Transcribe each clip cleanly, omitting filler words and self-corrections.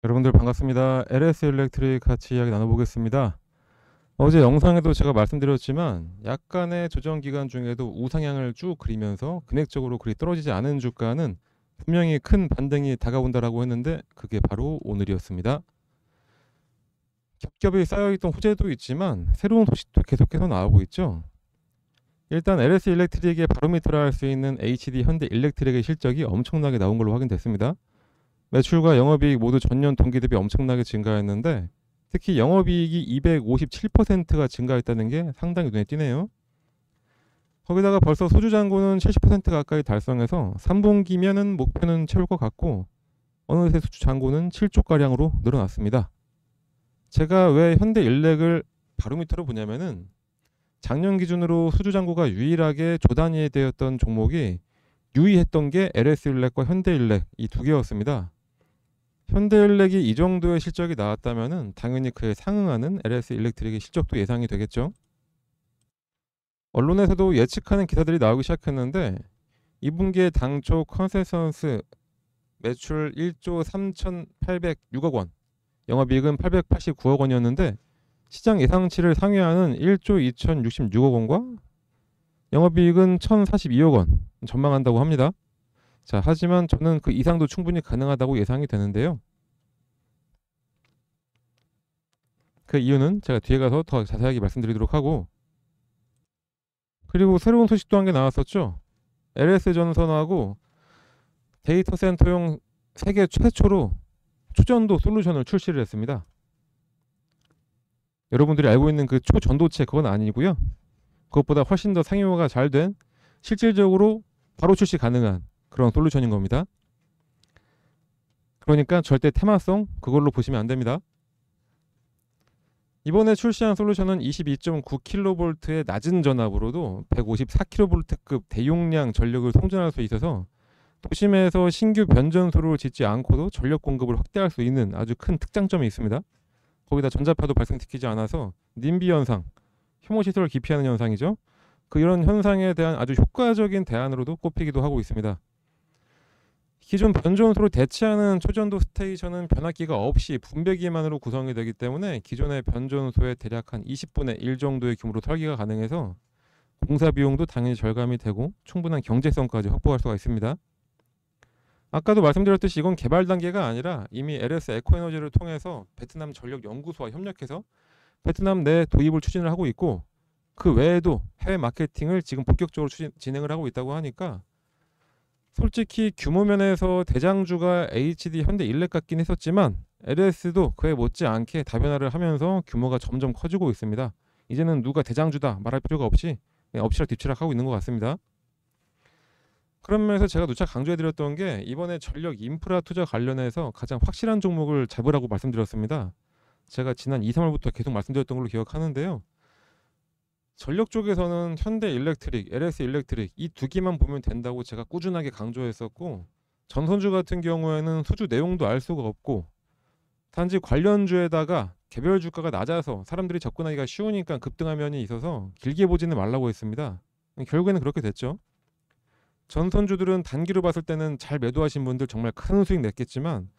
여러분들 반갑습니다. LS 일렉트릭 같이 이야기 나눠보겠습니다. 어제 영상에도 제가 말씀드렸지만 약간의 조정 기간 중에도 우상향을 쭉 그리면서 금액적으로 그리 떨어지지 않은 주가는 분명히 큰 반등이 다가온다라고 했는데 그게 바로 오늘이었습니다. 겹겹이 쌓여있던 호재도 있지만 새로운 소식도 계속해서 나오고 있죠. 일단 LS 일렉트릭의 바로미터라 할 수 있는 HD 현대 일렉트릭의 실적이 엄청나게 나온 걸로 확인됐습니다. 매출과 영업이익 모두 전년 동기 대비 엄청나게 증가했는데 특히 영업이익이 257%가 증가했다는 게 상당히 눈에 띄네요. 거기다가 벌써 수주잔고는 70% 가까이 달성해서 3분기면은 목표는 채울 것 같고 어느새 수주잔고는 7조가량으로 늘어났습니다. 제가 왜 현대일렉을 바로미터로 보냐면은 작년 기준으로 수주잔고가 유일하게 조단위에 되었던 종목이 유의했던 게 LS일렉과 현대일렉 이 두 개였습니다. 현대일렉이 이 정도의 실적이 나왔다면 당연히 그에 상응하는 LS 일렉트릭의 실적도 예상이 되겠죠. 언론에서도 예측하는 기사들이 나오기 시작했는데 2분기에 당초 컨센서스 매출 1조 3,806억 원, 영업이익은 889억 원이었는데 시장 예상치를 상회하는 1조 2,066억 원과 영업이익은 1,042억 원 전망한다고 합니다. 자, 하지만 저는 그 이상도 충분히 가능하다고 예상이 되는데요. 그 이유는 제가 뒤에 가서 더 자세하게 말씀드리도록 하고, 그리고 새로운 소식도 한 개 나왔었죠. LS전선하고 데이터 센터용 세계 최초로 초전도 솔루션을 출시를 했습니다. 여러분들이 알고 있는 그 초전도체 그건 아니고요. 그것보다 훨씬 더 상용화가 잘 된 실질적으로 바로 출시 가능한 그런 솔루션인 겁니다. 그러니까 절대 테마성 그걸로 보시면 안 됩니다. 이번에 출시한 솔루션은 22.9kV의 낮은 전압으로도 154kV급 대용량 전력을 송전할 수 있어서 도심에서 신규 변전소를 짓지 않고도 전력 공급을 확대할 수 있는 아주 큰 특장점이 있습니다. 거기다 전자파도 발생시키지 않아서 님비 현상, 혐오 시설을 기피하는 현상이죠. 이런 현상에 대한 아주 효과적인 대안으로도 꼽히기도 하고 있습니다. 기존 변전소를 대체하는 초전도 스테이션은 변압기가 없이 분배기만으로 구성이 되기 때문에 기존의 변전소의 대략 한 20분의 1 정도의 규모로 설계가 가능해서 공사 비용도 당연히 절감이 되고 충분한 경제성까지 확보할 수가 있습니다. 아까도 말씀드렸듯이 이건 개발 단계가 아니라 이미 LS 에코에너지를 통해서 베트남 전력연구소와 협력해서 베트남 내 도입을 추진을 하고 있고 그 외에도 해외 마케팅을 지금 본격적으로 진행을 하고 있다고 하니까 솔직히 규모 면에서 대장주가 HD 현대일렉 같긴 했었지만 LS도 그에 못지않게 다변화를 하면서 규모가 점점 커지고 있습니다. 이제는 누가 대장주다 말할 필요가 없이 그냥 엎치락 뒤치락 하고 있는 것 같습니다. 그런 면에서 제가 누차 강조해드렸던 게 이번에 전력 인프라 투자 관련해서 가장 확실한 종목을 잡으라고 말씀드렸습니다. 제가 지난 2, 3월부터 계속 말씀드렸던 걸로 기억하는데요. 전력 쪽에서는 현대일렉트릭, LS일렉트릭 이 두 개만 보면 된다고 제가 꾸준하게 강조했었고 전선주 같은 경우에는 수주 내용도 알 수가 없고 단지 관련주에다가 개별 주가가 낮아서 사람들이 접근하기가 쉬우니까 급등한 면이 있어서 길게 보지는 말라고 했습니다. 결국에는 그렇게 됐죠. 전선주들은 단기로 봤을 때는 잘 매도하신 분들 정말 큰 수익 냈겠지만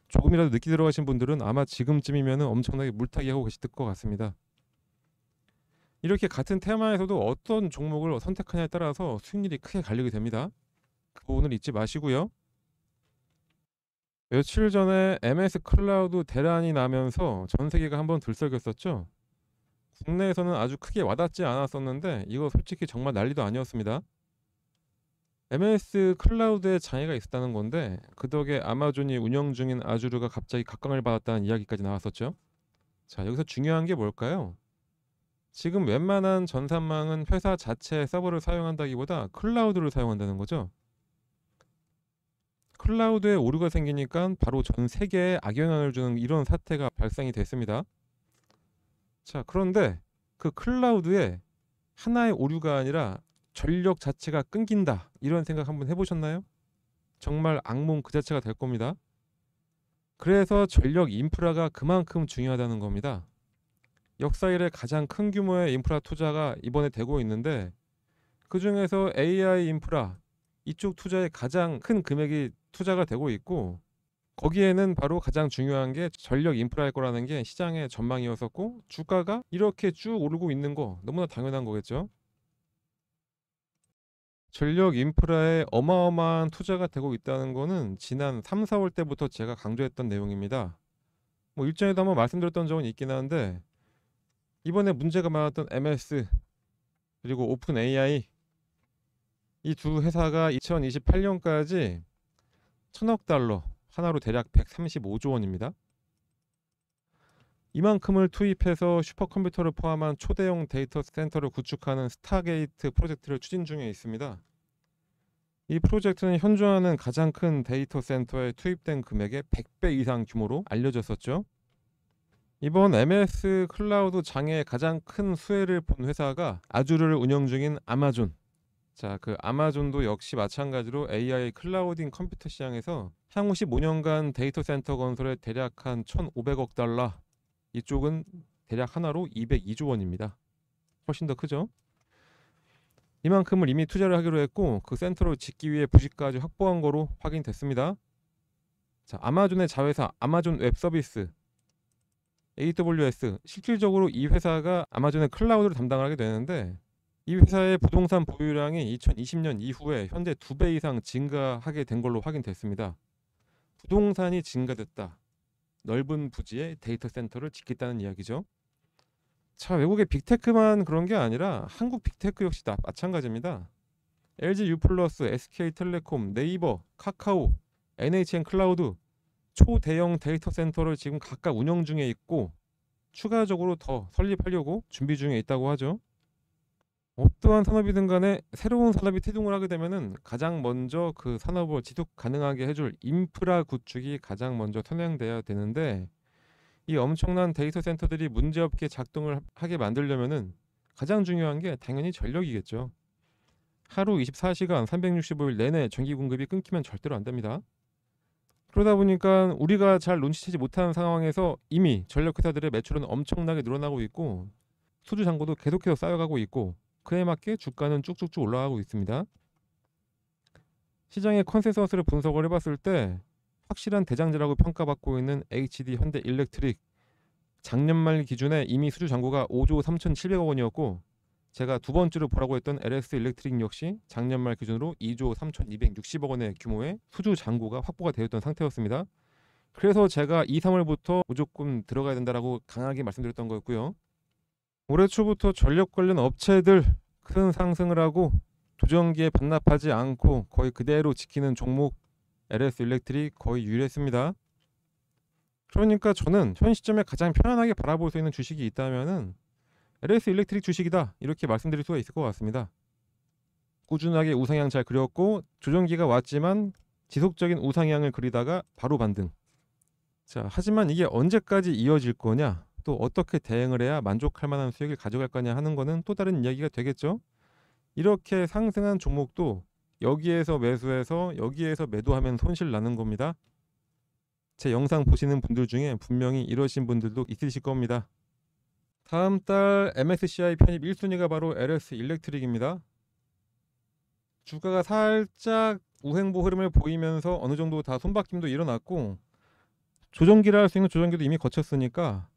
조금이라도 늦게 들어가신 분들은 아마 지금쯤이면 엄청나게 물타기 하고 계실 것 같습니다. 이렇게 같은 테마에서도 어떤 종목을 선택하냐에 따라서 수익률이 크게 갈리게 됩니다. 그 부분을 잊지 마시고요. 며칠 전에 MS 클라우드 대란이 나면서 전 세계가 한번 들썩였었죠. 국내에서는 아주 크게 와닿지 않았었는데 이거 솔직히 정말 난리도 아니었습니다. MS 클라우드에 장애가 있었다는 건데 그 덕에 아마존이 운영 중인 아주르가 갑자기 각광을 받았다는 이야기까지 나왔었죠. 자, 여기서 중요한 게 뭘까요? 지금 웬만한 전산망은 회사 자체의 서버를 사용한다기보다 클라우드를 사용한다는 거죠. 클라우드에 오류가 생기니까 바로 전 세계에 악영향을 주는 이런 사태가 발생이 됐습니다. 자, 그런데 그 클라우드에 하나의 오류가 아니라 전력 자체가 끊긴다 이런 생각 한번 해보셨나요? 정말 악몽 그 자체가 될 겁니다. 그래서 전력 인프라가 그만큼 중요하다는 겁니다. 역사 이래 가장 큰 규모의 인프라 투자가 이번에 되고 있는데 그 중에서 AI 인프라 이쪽 투자에 가장 큰 금액이 투자가 되고 있고 거기에는 바로 가장 중요한 게 전력 인프라일 거라는 게 시장의 전망이었었고, 주가가 이렇게 쭉 오르고 있는 거 너무나 당연한 거겠죠. 전력 인프라에 어마어마한 투자가 되고 있다는 거는 지난 3, 4월 때부터 제가 강조했던 내용입니다. 뭐 일전에도 한번 말씀드렸던 적은 있긴 한데, 이번에 문제가 많았던 MS 그리고 오픈 AI, 이 두 회사가 2028년까지 1000억 달러, 하나로 대략 135조 원입니다. 이만큼을 투입해서 슈퍼컴퓨터를 포함한 초대형 데이터 센터를 구축하는 스타게이트 프로젝트를 추진 중에 있습니다. 이 프로젝트는 현존하는 가장 큰 데이터 센터에 투입된 금액의 100배 이상 규모로 알려졌었죠. 이번 MS 클라우드 장의 가장 큰 수혜를 본 회사가 아주르를 운영 중인 아마존. 자, 그 아마존도 역시 마찬가지로 AI 클라우딩 컴퓨터 시장에서 향후 15년간 데이터 센터 건설에 대략 한 1,500억 달러, 이쪽은 대략 하나로 202조 원입니다. 훨씬 더 크죠? 이만큼을 이미 투자를 하기로 했고, 그 센터를 짓기 위해 부지까지 확보한 거로 확인됐습니다. 자, 아마존의 자회사 아마존 웹 서비스 AWS, 실질적으로 이 회사가 아마존의 클라우드를 담당하게 되는데, 이 회사의 부동산 보유량이 2020년 이후에 현재 2배 이상 증가하게 된 걸로 확인됐습니다. 부동산이 증가됐다. 넓은 부지에 데이터 센터를 짓겠다는 이야기죠. 자, 외국의 빅테크만 그런 게 아니라 한국 빅테크 역시 마찬가지입니다. LG U+, SK텔레콤, 네이버, 카카오, NHN 클라우드, 초대형 데이터 센터를 지금 각각 운영 중에 있고, 추가적으로 더 설립하려고 준비 중에 있다고 하죠. 어떠한 산업이든 간에 새로운 산업이 태동을 하게 되면은 가장 먼저 그 산업을 지속 가능하게 해줄 인프라 구축이 가장 먼저 선행돼야 되는데, 이 엄청난 데이터 센터들이 문제없게 작동을 하게 만들려면은 가장 중요한 게 당연히 전력이겠죠. 하루 24시간 365일 내내 전기 공급이 끊기면 절대로 안 됩니다. 그러다 보니까 우리가 잘 눈치채지 못하는 상황에서 이미 전력회사들의 매출은 엄청나게 늘어나고 있고, 수주 잔고도 계속해서 쌓여가고 있고, 그에 맞게 주가는 쭉쭉쭉 올라가고 있습니다. 시장의 컨센서스를 분석을 해봤을 때 확실한 대장주라고 평가받고 있는 HD 현대일렉트릭, 작년 말 기준에 이미 수주 잔고가 5조 3,700억 원이었고, 제가 두 번째로 보라고 했던 LS 일렉트릭 역시 작년 말 기준으로 2조 3,260억 원의 규모의 수주 잔고가 확보가 되었던 상태였습니다. 그래서 제가 2, 3월부터 무조건 들어가야 된다라고 강하게 말씀드렸던 거였고요. 올해 초부터 전력 관련 업체들 큰 상승을 하고 조정기에 반납하지 않고 거의 그대로 지키는 종목 LS 일렉트릭 거의 유일했습니다. 그러니까 저는 현 시점에 가장 편안하게 바라볼 수 있는 주식이 있다면은 LS 일렉트릭 주식이다, 이렇게 말씀드릴 수가 있을 것 같습니다. 꾸준하게 우상향 잘 그렸고, 조정기가 왔지만 지속적인 우상향을 그리다가 바로 반등. 자, 하지만 이게 언제까지 이어질 거냐, 또 어떻게 대응을 해야 만족할 만한 수익을 가져갈 거냐 하는 거는 또 다른 이야기가 되겠죠. 이렇게 상승한 종목도 여기에서 매수해서 여기에서 매도하면 손실 나는 겁니다. 제 영상 보시는 분들 중에 분명히 이러신 분들도 있으실 겁니다. 다음 달 MSCI 편입 1순위가 바로 LS 일렉트릭입니다. 주가가 살짝 우행보 흐름을 보이면서 어느 정도 다 손바뀜도 일어났고, 조정기라 할 수 있는 조정기도 이미 거쳤으니까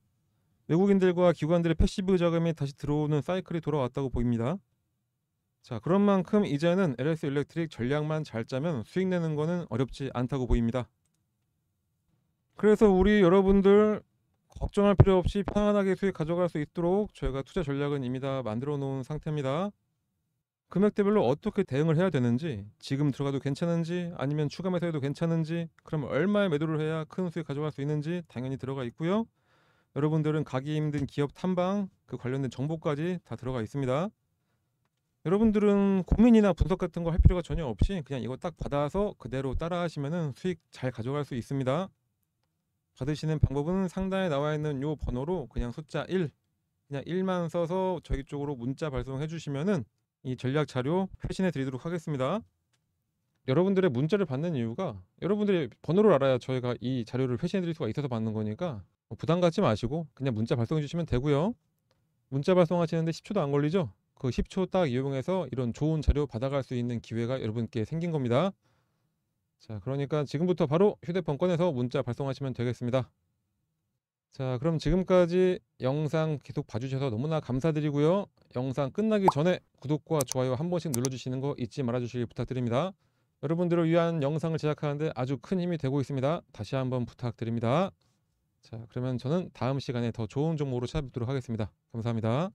외국인들과 기관들의 패시브 자금이 다시 들어오는 사이클이 돌아왔다고 보입니다. 자, 그런 만큼 이제는 LS 일렉트릭 전략만 잘 짜면 수익 내는 거는 어렵지 않다고 보입니다. 그래서 우리 여러분들 걱정할 필요 없이 편안하게 수익 가져갈 수 있도록 저희가 투자 전략은 이미 다 만들어 놓은 상태입니다. 금액대별로 어떻게 대응을 해야 되는지, 지금 들어가도 괜찮은지 아니면 추가 매수해도 괜찮은지, 그럼 얼마의 매도를 해야 큰 수익 가져갈 수 있는지 당연히 들어가 있고요. 여러분들은 가기 힘든 기업 탐방, 그 관련된 정보까지 다 들어가 있습니다. 여러분들은 고민이나 분석 같은 거 할 필요가 전혀 없이 그냥 이거 딱 받아서 그대로 따라 하시면은 수익 잘 가져갈 수 있습니다. 받으시는 방법은 상단에 나와 있는 요 번호로 그냥 숫자 1, 그냥 1만 써서 저희 쪽으로 문자 발송해 주시면은 이 전략 자료 회신해 드리도록 하겠습니다. 여러분들의 문자를 받는 이유가 여러분들의 번호를 알아야 저희가 이 자료를 회신해 드릴 수가 있어서 받는 거니까 부담 갖지 마시고 그냥 문자 발송해 주시면 되고요. 문자 발송하시는데 10초도 안 걸리죠? 그 10초 딱 이용해서 이런 좋은 자료 받아갈 수 있는 기회가 여러분께 생긴 겁니다. 자, 그러니까 지금부터 바로 휴대폰 꺼내서 문자 발송하시면 되겠습니다. 자, 그럼 지금까지 영상 계속 봐주셔서 너무나 감사드리고요. 영상 끝나기 전에 구독과 좋아요 한 번씩 눌러주시는 거 잊지 말아주시기 부탁드립니다. 여러분들을 위한 영상을 제작하는데 아주 큰 힘이 되고 있습니다. 다시 한번 부탁드립니다. 자, 그러면 저는 다음 시간에 더 좋은 정보로 찾아뵙도록 하겠습니다. 감사합니다.